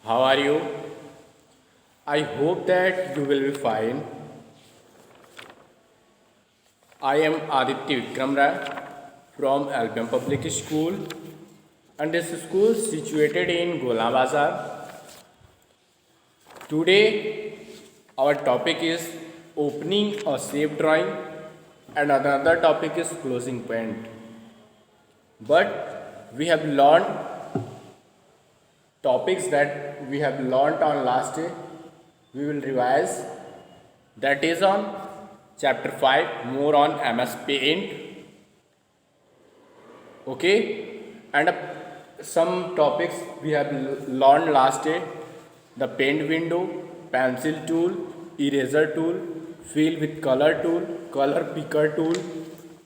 How are you? I hope that you will be fine. I am Aditya Vikram Rai from Albion Public School, and this school is situated in Gola Bazar. Today, our topic is opening a shape drawing, and another topic is closing paint. But we have learned topics that we have learned on last day. We will revise. That is on chapter 5, more on MS Paint. Okay, and some topics we have learned last day: the paint window, pencil tool, eraser tool, fill with color tool, color picker tool,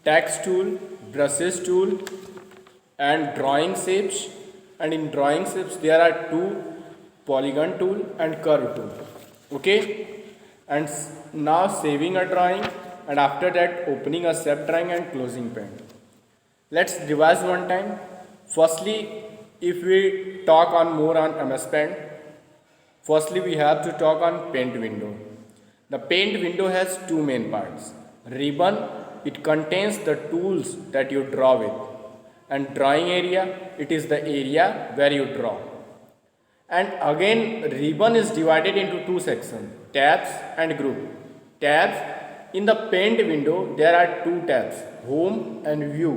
text tool, brushes tool, and drawing shapes. And in drawing shapes there are two: polygon tool and curve tool. Okay, and now saving a drawing, and after that opening a shape drawing and closing paint. Let's revise one time. Firstly, if we talk on more on MS Paint, firstly we have to talk on paint window. The paint window has two main parts. Ribbon, it contains the tools that you draw with, and drawing area, it is the area where you draw. And again, ribbon is divided into two sections: tabs and group. Tabs, in the paint window there are two tabs: home and view.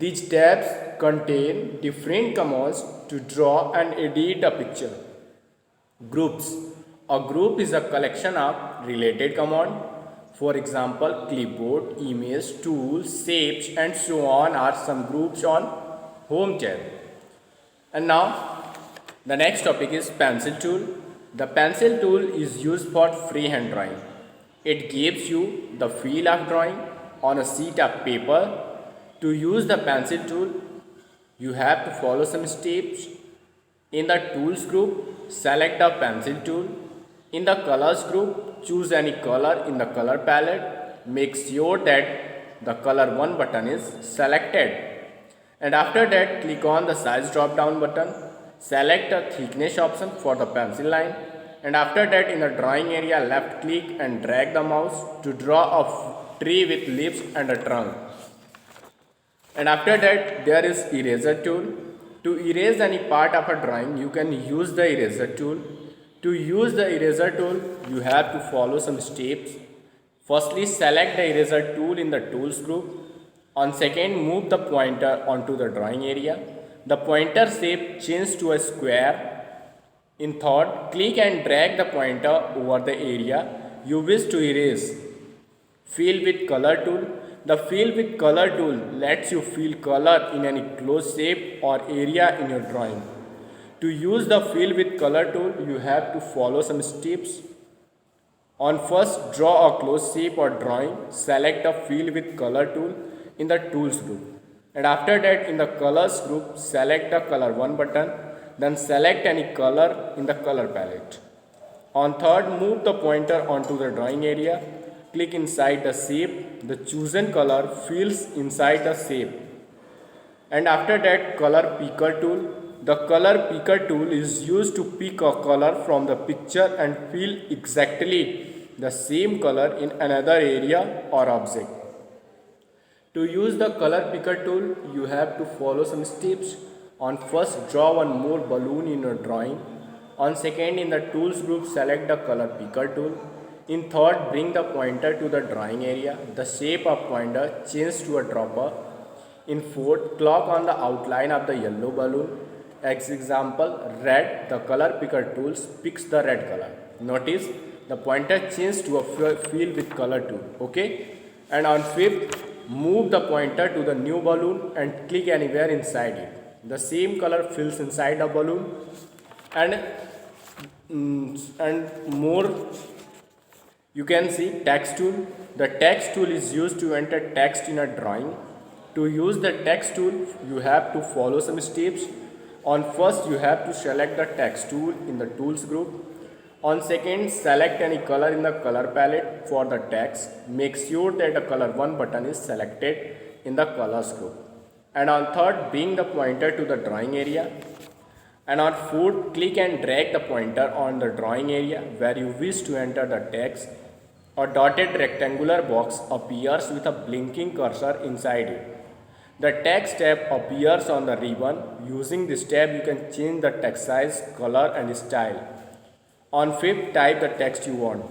These tabs contain different commands to draw and edit a picture. Groups, a group is a collection of related commands. For example, clipboard, image, tools, shapes, and so on are some groups on home tab. And now the next topic is pencil tool. The pencil tool is used for freehand drawing. It gives you the feel of drawing on a sheet of paper. To use the pencil tool, you have to follow some steps. In the tools group, select the pencil tool. In the colors group, choose any color in the color palette. Make sure that the color 1 button is selected. And after that, click on the size drop down button. Select the thickness option for the pencil line. And after that, in the drawing area, left click and drag the mouse to draw a tree with leaves and a trunk. And after that, there is eraser tool. To erase any part of a drawing, you can use the eraser tool. To use the eraser tool, you have to follow some steps. Firstly, select the eraser tool in the tools group. On second, move the pointer onto the drawing area. The pointer shape changes to a square. In third, click and drag the pointer over the area you wish to erase. Fill with color tool. The fill with color tool lets you fill color in any closed shape or area in your drawing. To use the fill with color tool, you have to follow some steps. On first, draw a closed shape or drawing. Select the fill with color tool in the tools group. And after that, in the colors group, select the color 1 button. Then select any color in the color palette. On third, move the pointer onto the drawing area. Click inside the shape. The chosen color fills inside the shape. And after that, color picker tool. The color picker tool is used to pick a color from the picture and fill exactly the same color in another area or object. To use the color picker tool, you have to follow some steps. On first, draw one more balloon in your drawing. On second, in the tools group, select the color picker tool. In third, bring the pointer to the drawing area. The shape of pointer changes to a dropper. In fourth, click on the outline of the yellow balloon. As example, red, the color picker tools picks the red color. Notice the pointer changes to a fill with color tool. Okay, and on fifth, move the pointer to the new balloon and click anywhere inside it. The same color fills inside the balloon. And more, you can see text tool. The text tool is used to enter text in a drawing. To use the text tool, you have to follow some steps. On first, you have to select the text tool in the tools group. On second, select any color in the color palette for the text. Make sure that the color 1 button is selected in the colors group. And on third, bring the pointer to the drawing area. And on foot, click and drag the pointer on the drawing area where you wish to enter the text. A dotted rectangular box appears with a blinking cursor inside it. The text tab appears on the ribbon. Using this tab, you can change the text size, color and style. On fifth, type the text you want.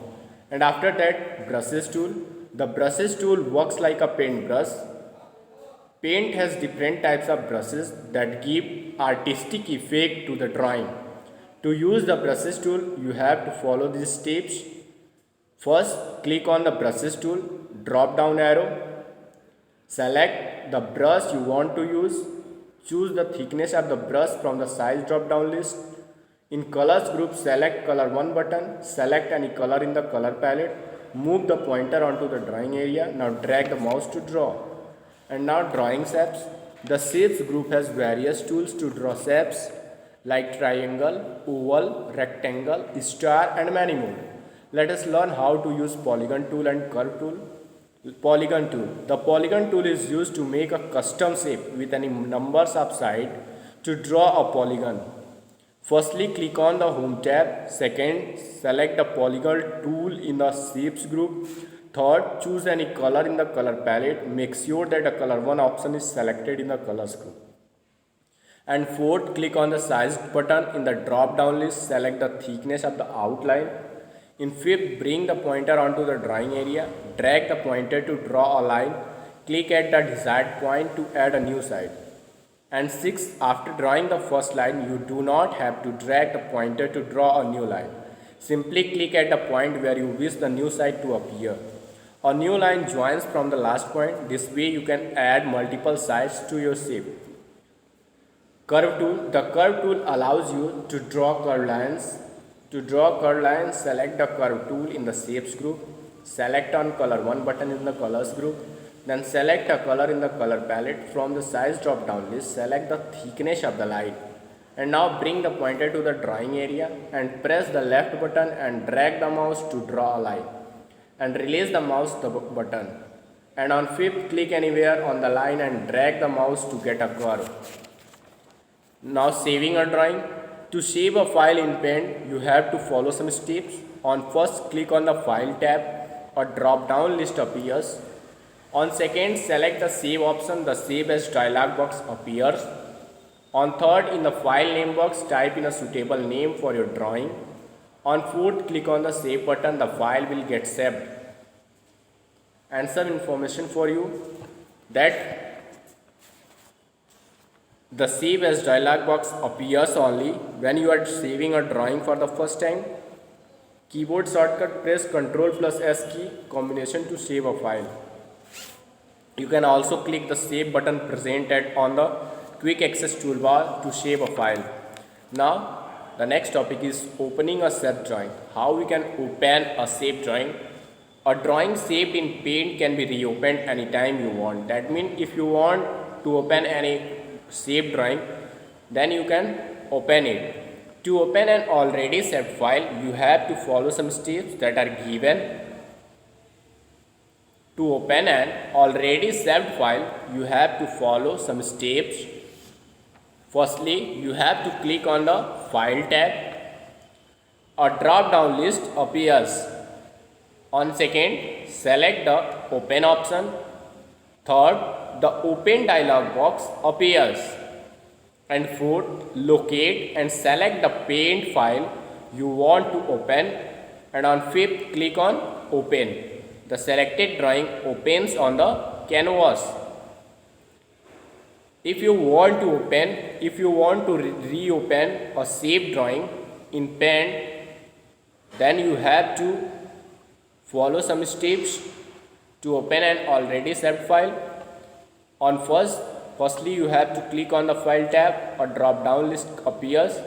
And after that, brushes tool. The brushes tool works like a paintbrush. Paint has different types of brushes that give artistic effect to the drawing. To use the brushes tool, you have to follow these steps. First, click on the brushes tool, drop down arrow, select the brush you want to use, choose the thickness of the brush from the size drop down list. In colors group, select color 1 button, select any color in the color palette, move the pointer onto the drawing area, now drag the mouse to draw. And now drawing shapes. The shapes group has various tools to draw shapes like triangle, oval, rectangle, star and many more. Let us learn how to use polygon tool and curve tool. Polygon tool. The polygon tool is used to make a custom shape with any numbers of sides to draw a polygon. Firstly, click on the home tab. Second, select the polygon tool in the shapes group. Third, choose any color in the color palette. Make sure that the color 1 option is selected in the colors group. And fourth, click on the size button in the drop down list. Select the thickness of the outline. In fifth, bring the pointer onto the drawing area. Drag the pointer to draw a line. Click at the desired point to add a new side. And sixth, after drawing the first line, you do not have to drag the pointer to draw a new line. Simply click at the point where you wish the new side to appear. A new line joins from the last point. This way you can add multiple sides to your shape. Curve tool. The curve tool allows you to draw curved lines. To draw curved lines, select the curve tool in the shapes group. Select on color 1 button in the colors group. Then select a color in the color palette. From the size drop down list, select the thickness of the line. And now bring the pointer to the drawing area and press the left button and drag the mouse to draw a line. And release the mouse button. And on fifth, click anywhere on the line and drag the mouse to get a curve. Now saving a drawing. To save a file in Paint, you have to follow some steps. On first, click on the File tab. A drop down list appears. On second, select the Save option. The Save as dialog box appears. On third, in the File name box, type in a suitable name for your drawing. On fourth, click on the Save button. The file will get saved. And some information for you that the Save as dialog box appears only when you are saving a drawing for the first time. Keyboard shortcut, press Ctrl plus S key combination to save a file. You can also click the Save button presented on the Quick Access toolbar to save a file. Now, the next topic is opening a saved drawing. How we can open a saved drawing. A drawing saved in Paint can be reopened anytime you want. That means if you want to open any saved drawing, then you can open it. To open an already saved file, you have to follow some steps that are given. To open an already saved file, you have to follow some steps. Firstly, you have to click on the File tab. A drop down list appears. On second, select the Open option. Third, the Open dialog box appears. And fourth, locate and select the Paint file you want to open. And on fifth, click on Open. The selected drawing opens on the canvas. If you want to reopen a saved drawing in Paint, then you have to follow some steps to open an already saved file. On firstly you have to click on the File tab. A drop down list appears.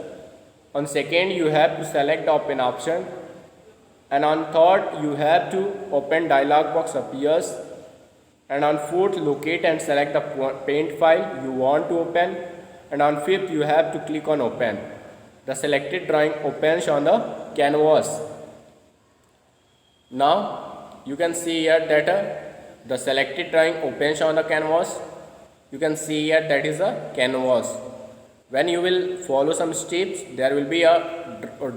On second, you have to select the Open option. And on third, you have to Open dialog box appears. And on fourth, locate and select the Paint file you want to open. And on fifth, you have to click on Open. The selected drawing opens on the canvas. Now you can see here that the selected drawing opens on the canvas. You can see here that is a canvas. When you will follow some steps, there will be a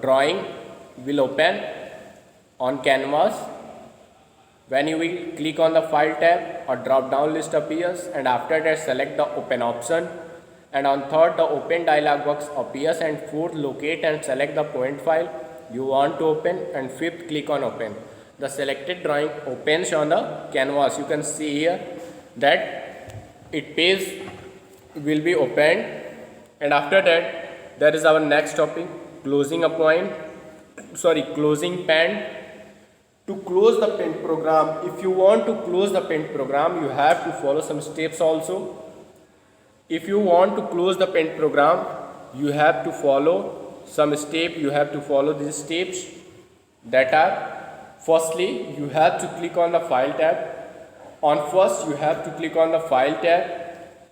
drawing will open on canvas. When you will click on the file tab, a drop down list appears, and after that select the open option, and on third the open dialog box appears, and fourth locate and select the point file you want to open, and fifth click on open. The selected drawing opens on the canvas. You can see here that it page will be opened, and after that there is our next topic, closing paint. To close the paint program, if you want to close the paint program, you have to follow some steps also. If you want to close the paint program, you have to follow some step. You have to follow these steps that are, firstly you have to click on the file tab. On first you have to click on the file tab,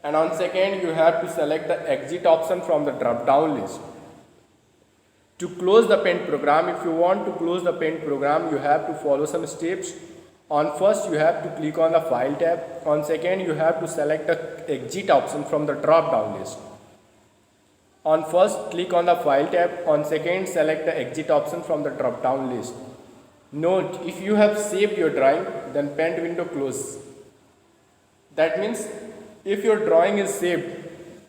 and on second you have to select the exit option from the drop down list. To close the paint program, if you want to close the paint program, you have to follow some steps. On first you have to click on the file tab. On second you have to select the exit option from the drop down list. On first click on the file tab. On second select the exit option from the drop down list. Note, if you have saved your drawing, then paint window close. That means if your drawing is saved,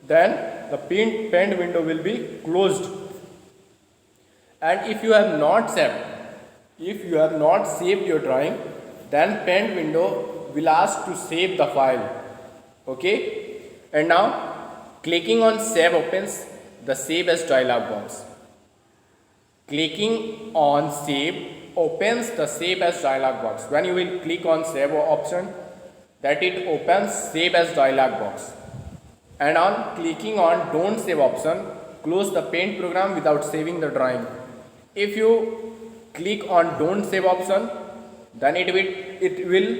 then the paint window will be closed. And if you have not saved your drawing, then paint window will ask to save the file. Okay, and now clicking on save opens the save as dialog box. Clicking on save opens the save as dialog box. When you will click on save option, that it opens save as dialog box, and on clicking on don't save option, close the paint program without saving the drawing. If you click on don't save option, then it will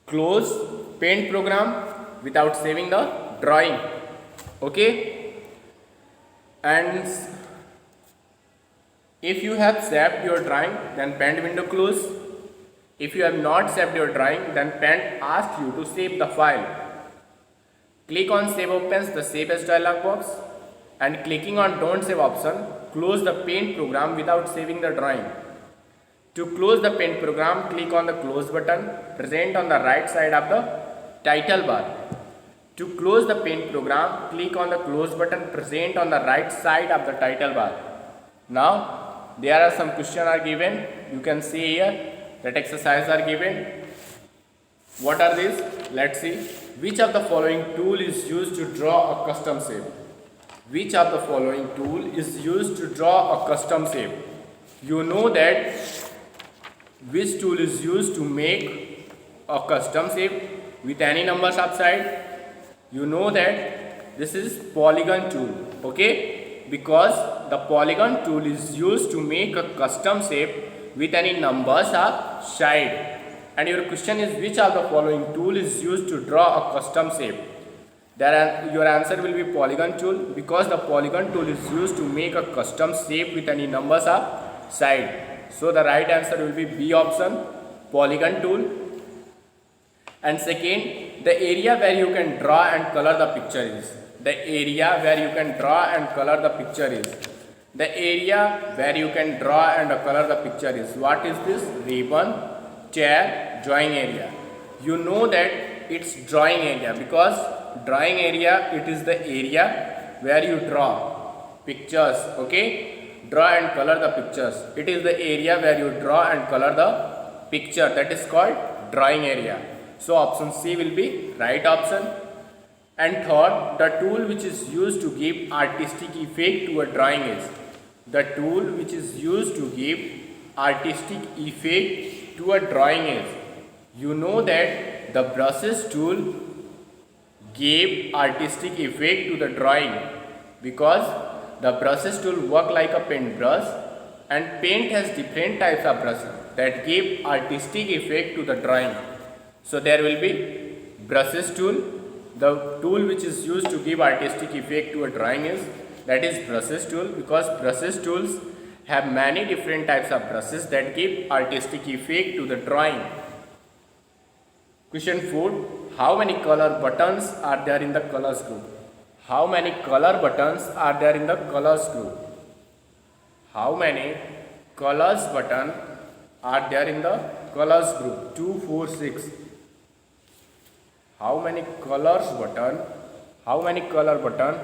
close paint program without saving the drawing. Okay, and if you have saved your drawing, then paint window close. If you have not saved your drawing, then paint asks you to save the file. Click on save opens the save as dialog box, and clicking on don't save option, close the paint program without saving the drawing. To close the paint program, click on the close button present on the right side of the title bar. To close the paint program, click on the close button present on the right side of the title bar. Now there are some questions are given. You can see here that exercises are given. What are these? Let's see. Which of the following tool is used to draw a custom shape? Which of the following tool is used to draw a custom shape? You know that which tool is used to make a custom shape with any numbers upside. You know that this is polygon tool. Okay, because the polygon tool is used to make a custom shape with any numbers upside. And your question is, which of the following tool is used to draw a custom shape? Your answer will be polygon tool, because the polygon tool is used to make a custom shape with any numbers upside. So the right answer will be B option, polygon tool. And second, the area where you can draw and color the picture is. The area where you can draw and color the picture is. The area where you can draw and color the picture is. What is this? Ribbon, chair, drawing area. You know that it's drawing area, because drawing area, it is the area where you draw pictures. Okay, draw and color the pictures. It is the area where you draw and color the picture, that is called drawing area. So option C will be right option. And third, the tool which is used to give artistic effect to a drawing is. The tool which is used to give artistic effect to a drawing is. You know that the brushes tool gave artistic effect to the drawing, because the brushes tool work like a paint brush, and paint has different types of brushes that give artistic effect to the drawing. So there will be brushes tool. The tool which is used to give artistic effect to a drawing is, that is brushes tool, because brushes tools have many different types of brushes that give artistic effect to the drawing. Question 4. How many color buttons are there in the colors group? How many color buttons are there in the colors group? How many colors button are there in the colors group? 2, 4, 6. How many colors button? How many color button?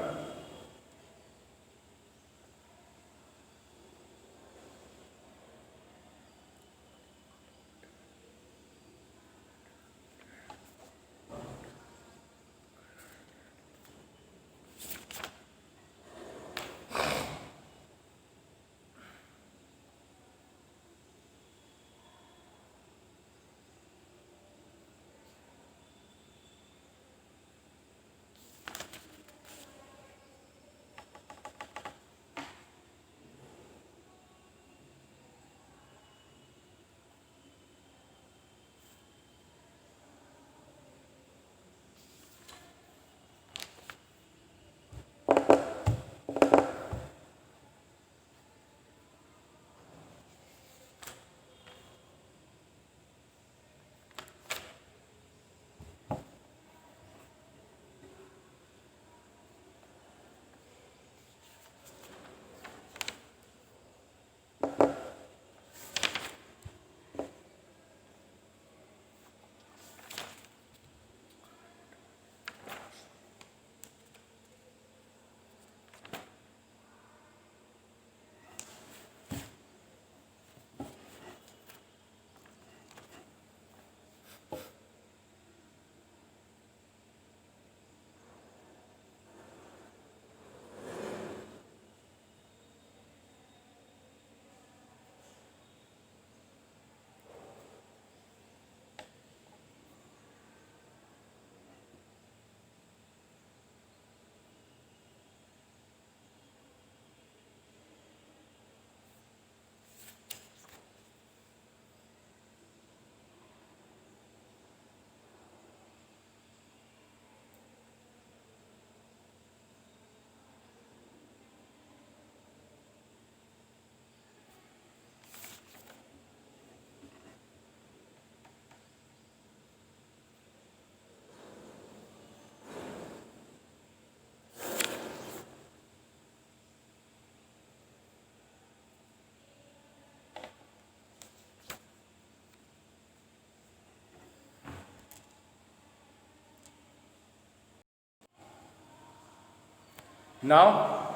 Now,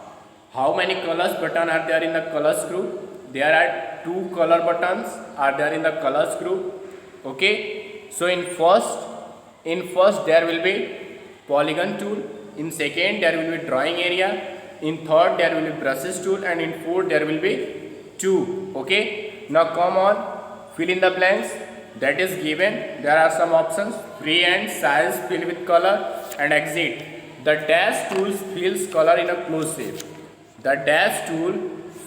how many colors button are there in the colors group? There are 2 color buttons are there in the colors group. Okay. So in first there will be polygon tool. In second there will be drawing area. In third there will be brushes tool, and in fourth there will be 2. Okay. Now come on, fill in the blanks that is given. There are some options: freehand, size, fill with color, and exit. The dash tool fills color in a closed shape. The dash tool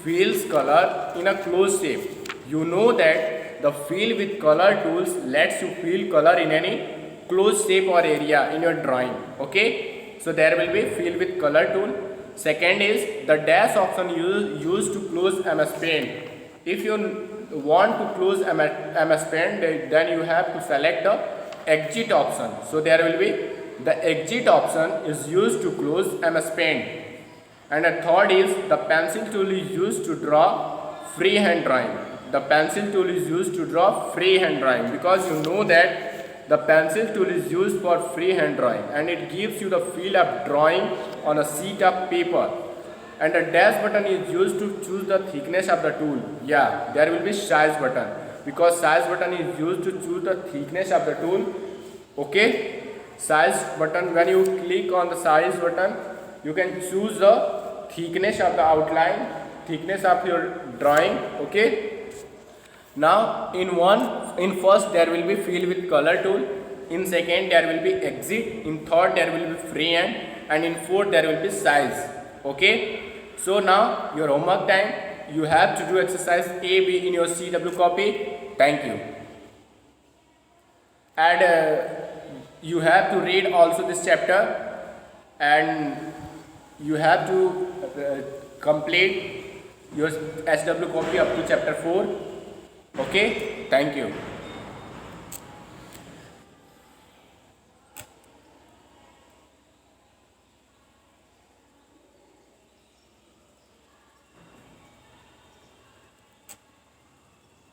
fills color in a closed shape. You know that the fill with color tools lets you fill color in any closed shape or area in your drawing. Okay. So there will be fill with color tool. Second is the dash option used to close MS Paint. If you want to close MS Paint, then you have to select the exit option. So there will be the exit option is used to close MS Paint. And the third is the pencil tool is used to draw freehand drawing. The pencil tool is used to draw freehand drawing, because you know that the pencil tool is used for freehand drawing, and it gives you the feel of drawing on a sheet of paper. And the dash button is used to choose the thickness of the tool. Yeah, there will be size button, because size button is used to choose the thickness of the tool. Okay. Size button, when you click on the size button, you can choose the thickness of the outline, thickness of your drawing. Okay. Now in first there will be fill with color tool, in second there will be exit, in third there will be freehand, and in fourth there will be size. Okay. So now your homework time, you have to do exercise A, B in your CW copy. Thank you. And you have to read also this chapter, and you have to complete your SW copy up to chapter 4. Okay. Thank you.